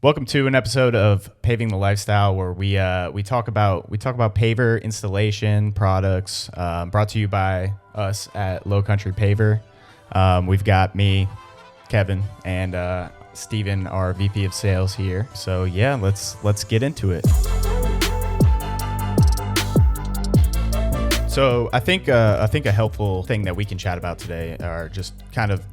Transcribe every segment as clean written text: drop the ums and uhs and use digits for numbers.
Welcome to an episode of Paving the Lifestyle, where we talk about paver installation products. Brought to you by us at Lowcountry Paver. We've got me, Kevin, and Steven, our VP of Sales here. So yeah, let's get into it. So I think a helpful thing that we can chat about today are just kind of,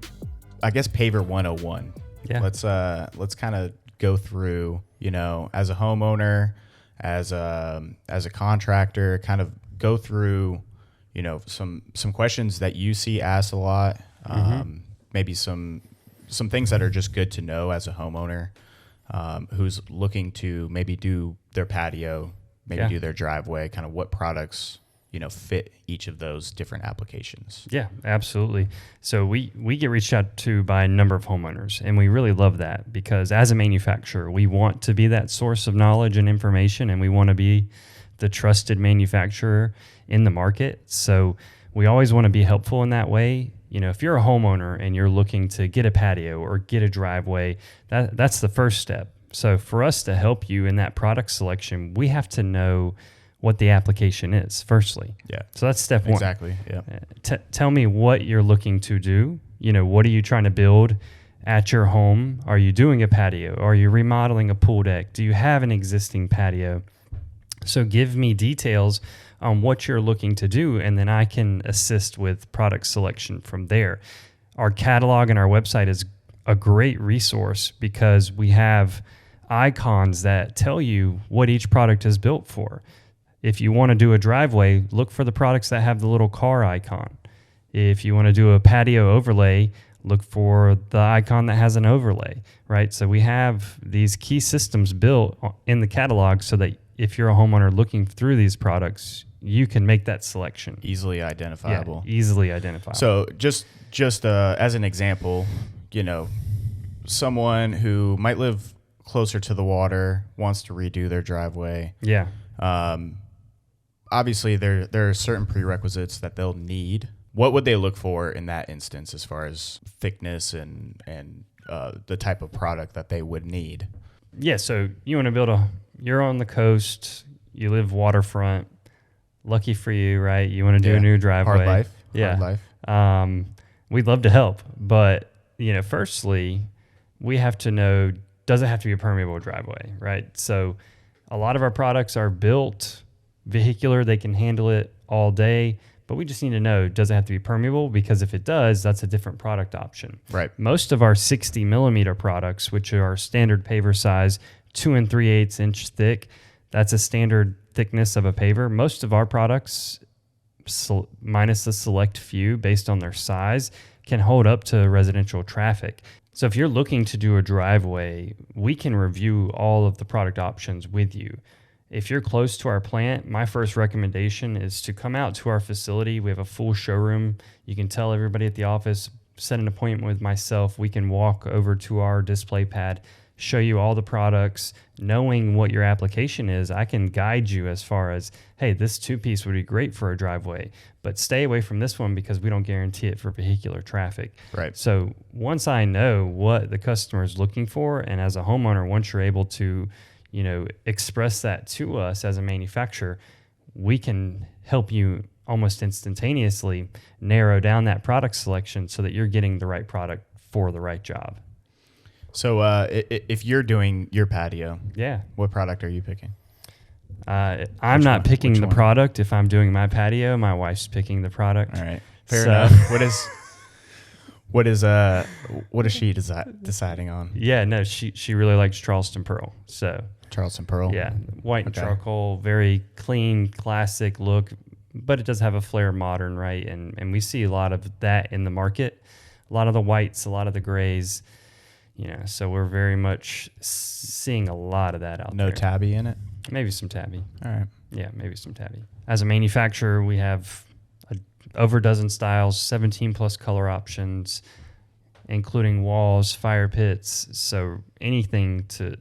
I guess, Paver 101. Yeah. Let's kind of go through, as a homeowner, as a contractor, kind of go through, some questions that you see asked a lot. Maybe some things that are just good to know as a homeowner, who's looking to maybe do their patio, maybe do their driveway, kind of what products fit each of those different applications. Yeah, absolutely. So we get reached out to by a number of homeowners, and we really love that because as a manufacturer, we want to be that source of knowledge and information, and we want to be the trusted manufacturer in the market. So we always want to be helpful in that way. If you're a homeowner and you're looking to get a patio or get a driveway, that's the first step. So for us to help you in that product selection, we have to know what the application is, firstly. Yeah. So that's step one. Exactly. Yeah. Tell me what you're looking to do. What are you trying to build at your home? Are you doing a patio? Are you remodeling a pool deck? Do you have an existing patio? So give me details on what you're looking to do, and then I can assist with product selection from there. Our catalog and our website is a great resource because we have icons that tell you what each product is built for. If you want to do a driveway, look for the products that have the little car icon. If you want to do a patio overlay, look for the icon that has an overlay, right? So we have these key systems built in the catalog so that if you're a homeowner looking through these products, you can make that selection. Easily identifiable. Yeah, easily identifiable. So just as an example, someone who might live closer to the water wants to redo their driveway. Yeah. Obviously, there are certain prerequisites that they'll need. What would they look for in that instance as far as thickness and the type of product that they would need? Yeah, so you want to you're on the coast, you live waterfront. Lucky for you, right? You want to do a new driveway. Hard life. Yeah. Hard life. We'd love to help, but firstly, we have to know, does it have to be a permeable driveway, right? So a lot of our products are built vehicular, they can handle it all day, but we just need to know, does it have to be permeable? Because if it does, that's a different product option. Right. Most of our 60 millimeter products, which are standard paver size, 2 3/8 inch thick, that's a standard thickness of a paver. Most of our products, minus the select few based on their size, can hold up to residential traffic. So if you're looking to do a driveway, we can review all of the product options with you. If you're close to our plant, my first recommendation is to come out to our facility. We have a full showroom. You can tell everybody at the office, set an appointment with myself. We can walk over to our display pad, show you all the products. Knowing what your application is, I can guide you as far as, hey, this two-piece would be great for a driveway, but stay away from this one because we don't guarantee it for vehicular traffic. Right. So once I know what the customer is looking for, and as a homeowner, once you're able to express that to us as a manufacturer, we can help you almost instantaneously narrow down that product selection so that you're getting the right product for the right job. So if you're doing your patio, what product are you picking? I'm not picking the product. If I'm doing my patio, my wife's picking the product. All right. Fair enough. What is she deciding on? Yeah, no, she really likes Charleston Pearl. So Charleston Pearl. Yeah, white and charcoal, very clean, classic look, but it does have a flair modern, right? And we see a lot of that in the market, a lot of the whites, a lot of the grays, so we're very much seeing a lot of that out there. No tabby in it? Maybe some tabby. All right. Yeah, maybe some tabby. As a manufacturer, we have over a dozen styles, 17 plus color options, including walls, fire pits, so anything to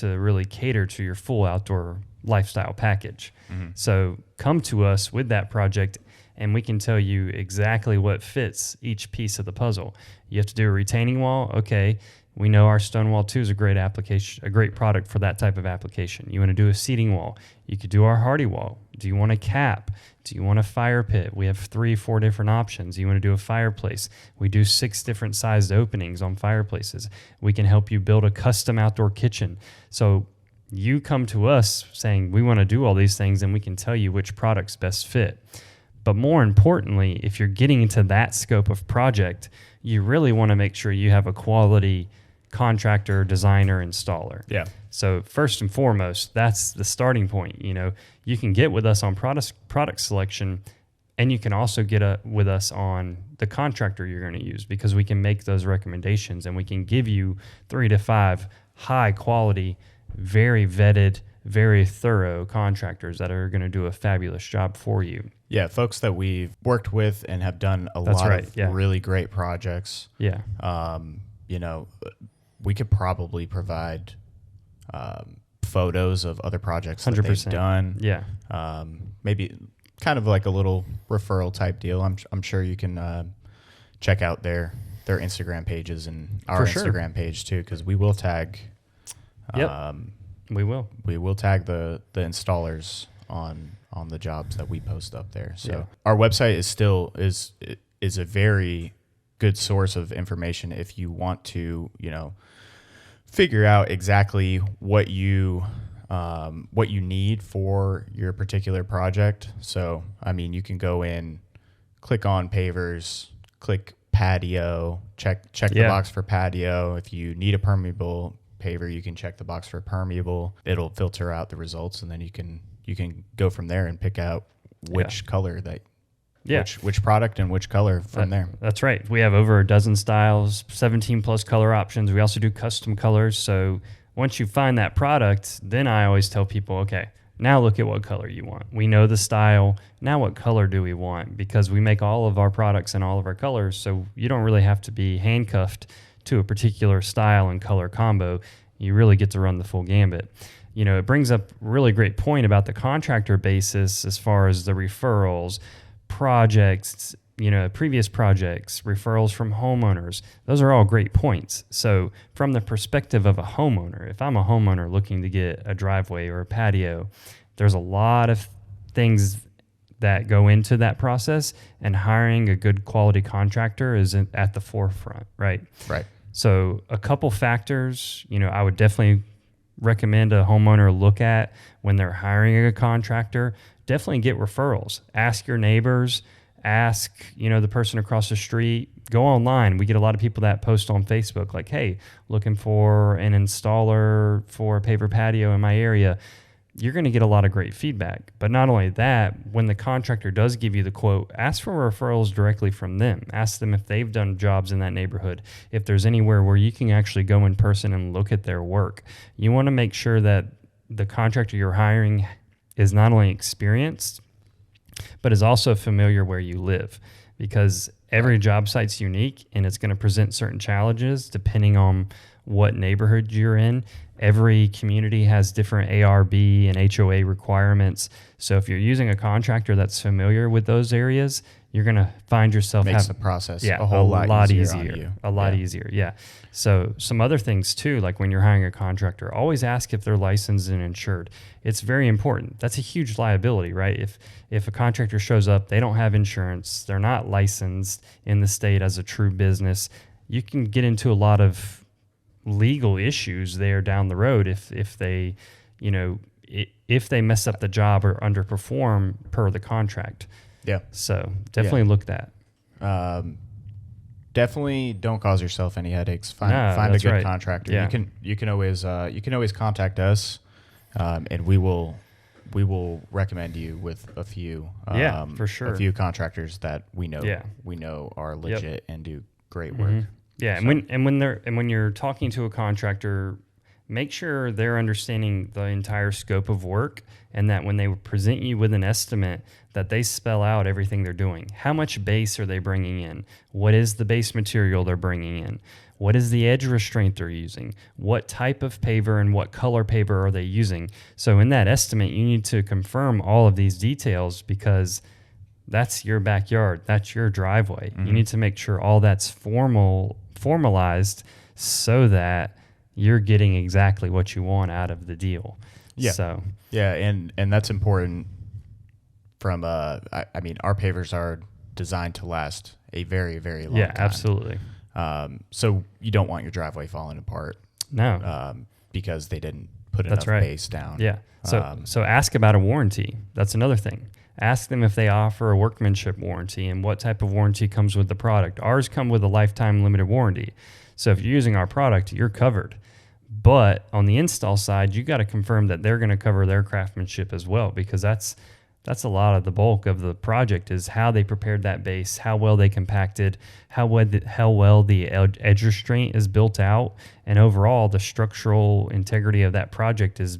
really cater to your full outdoor lifestyle package. Mm-hmm. So come to us with that project and we can tell you exactly what fits each piece of the puzzle. You have to do a retaining wall. Okay. We know our stone wall too is a great application, a great product for that type of application. You want to do a seating wall, you could do our hardy wall. Do you want a cap? Do you want a fire pit? We have 3-4 different options. You want to do a fireplace? We do 6 different sized openings on fireplaces. We can help you build a custom outdoor kitchen. So you come to us saying we want to do all these things, and we can tell you which products best fit. But more importantly, if you're getting into that scope of project, you really want to make sure you have a quality contractor, designer, installer. Yeah. So first and foremost, that's the starting point. You know, you can get with us on product selection, and you can also get with us on the contractor you're going to use, because we can make those recommendations, and we can give you 3 to 5 high quality, very vetted, very thorough contractors that are going to do a fabulous job for you. Yeah, folks that we've worked with and have done a lot of really great projects. Yeah. You know, we could probably provide photos of other projects that 100%. they've done. Yeah. Maybe kind of like a little referral type deal. I'm sure you can check out their Instagram pages and our Instagram page too, because we will tag. We will. We will tag the installers on the jobs that we post up there. So our website is a very good source of information if you want to, you know, figure out exactly what you need for your particular project. So, I mean, you can go in, click on pavers, click patio, check the box for patio. If you need a permeable paver, you can check the box for permeable. It'll filter out the results, and then you can go from there and pick out which color that which product and which color from there. That's right. We have over a dozen styles, 17 plus color options. We also do custom colors. So once you find that product, then I always tell people, okay, now look at what color you want. We know the style. Now what color do we want? Because we make all of our products in all of our colors, so you don't really have to be handcuffed to a particular style and color combo. You really get to run the full gambit. You know, it brings up a really great point about the contractor basis as far as the referrals, projects, you know, previous projects, referrals from homeowners. Those are all great points. So from the perspective of a homeowner, if I'm a homeowner looking to get a driveway or a patio, there's a lot of things that go into that process, and hiring a good quality contractor is at the forefront, right? Right. So a couple factors, you know, I would definitely recommend a homeowner look at when they're hiring a contractor. Definitely get referrals. Ask your neighbors, ask, you know, the person across the street. Go online. We get a lot of people that post on Facebook like, hey, looking for an installer for a paver patio in my area. You're going to get a lot of great feedback. But not only that, when the contractor does give you the quote, ask for referrals directly from them. Ask them if they've done jobs in that neighborhood, if there's anywhere where you can actually go in person and look at their work. You want to make sure that the contractor you're hiring is not only experienced, but is also familiar where you live, because every job site's unique and it's going to present certain challenges depending on what neighborhood you're in. Every community has different ARB and HOA requirements. So if you're using a contractor that's familiar with those areas, you're going to find yourself makes the process a whole lot easier. A lot easier, yeah. So some other things too, like when you're hiring a contractor, always ask if they're licensed and insured. It's very important. That's a huge liability, right? If a contractor shows up, they don't have insurance, they're not licensed in the state as a true business, you can get into a lot of legal issues there down the road if they, you know, if they mess up the job or underperform per the contract. Yeah. So definitely look at that. Definitely don't cause yourself any headaches. Find a good contractor. Yeah. You can always contact us, and we will recommend you with a few for sure, a few contractors that we know are legit and do great work. Mm-hmm. Yeah, so. and when you're talking to a contractor, make sure they're understanding the entire scope of work, and that when they present you with an estimate, that they spell out everything they're doing. How much base are they bringing in? What is the base material they're bringing in? What is the edge restraint they're using? What type of paver and what color paver are they using? So in that estimate, you need to confirm all of these details, because that's your backyard. That's your driveway. Mm-hmm. You need to make sure all that's formalized, so that you're getting exactly what you want out of the deal. Yeah. So yeah, and that's important from I mean, our pavers are designed to last a very, very long time. absolutely. So you don't want your driveway falling apart. No. Because they didn't put That's enough right. base down. Yeah. So ask about a warranty. That's another thing. Ask them if they offer a workmanship warranty and what type of warranty comes with the product. Ours come with a lifetime limited warranty. So if you're using our product, you're covered. But on the install side, you got to confirm that they're going to cover their craftsmanship as well, because that's a lot of the bulk of the project is how they prepared that base, how well they compacted, how well the edge restraint is built out, and overall the structural integrity of that project is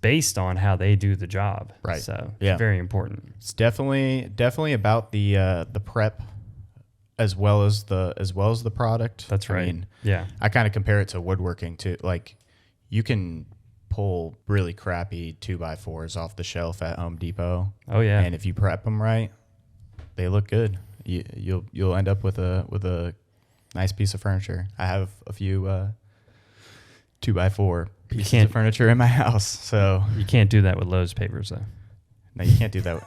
based on how they do the job. Right. So it's very important. It's definitely about the prep as well as the product. That's right. I mean, yeah. I kind of compare it to woodworking too. Like, you can pull really crappy 2x4s off the shelf at Home Depot. Oh yeah. And if you prep them right, they look good. You'll end up with a nice piece of furniture. I have a few 2x4 pieces of furniture in my house. So you can't do that with Lowe's pavers though. No, you can't do that.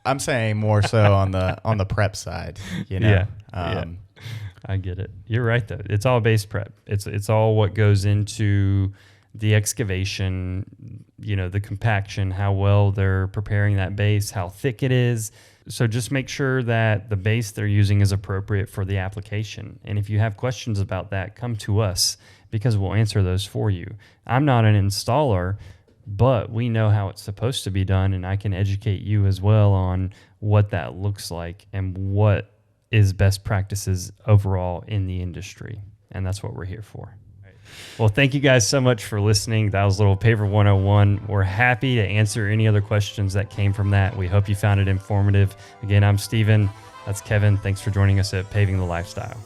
I'm saying more so on the prep side. You know. Yeah. I get it. You're right though. It's all base prep. It's all what goes into the excavation, the compaction, how well they're preparing that base, how thick it is. So just make sure that the base they're using is appropriate for the application. And if you have questions about that, come to us because we'll answer those for you. I'm not an installer, but we know how it's supposed to be done, and I can educate you as well on what that looks like and what is best practices overall in the industry. And that's what we're here for. Well, thank you guys so much for listening. That was a little Paver 101. We're happy to answer any other questions that came from that. We hope you found it informative. Again, I'm Steven. That's Kevin. Thanks for joining us at Paving the Lifestyle.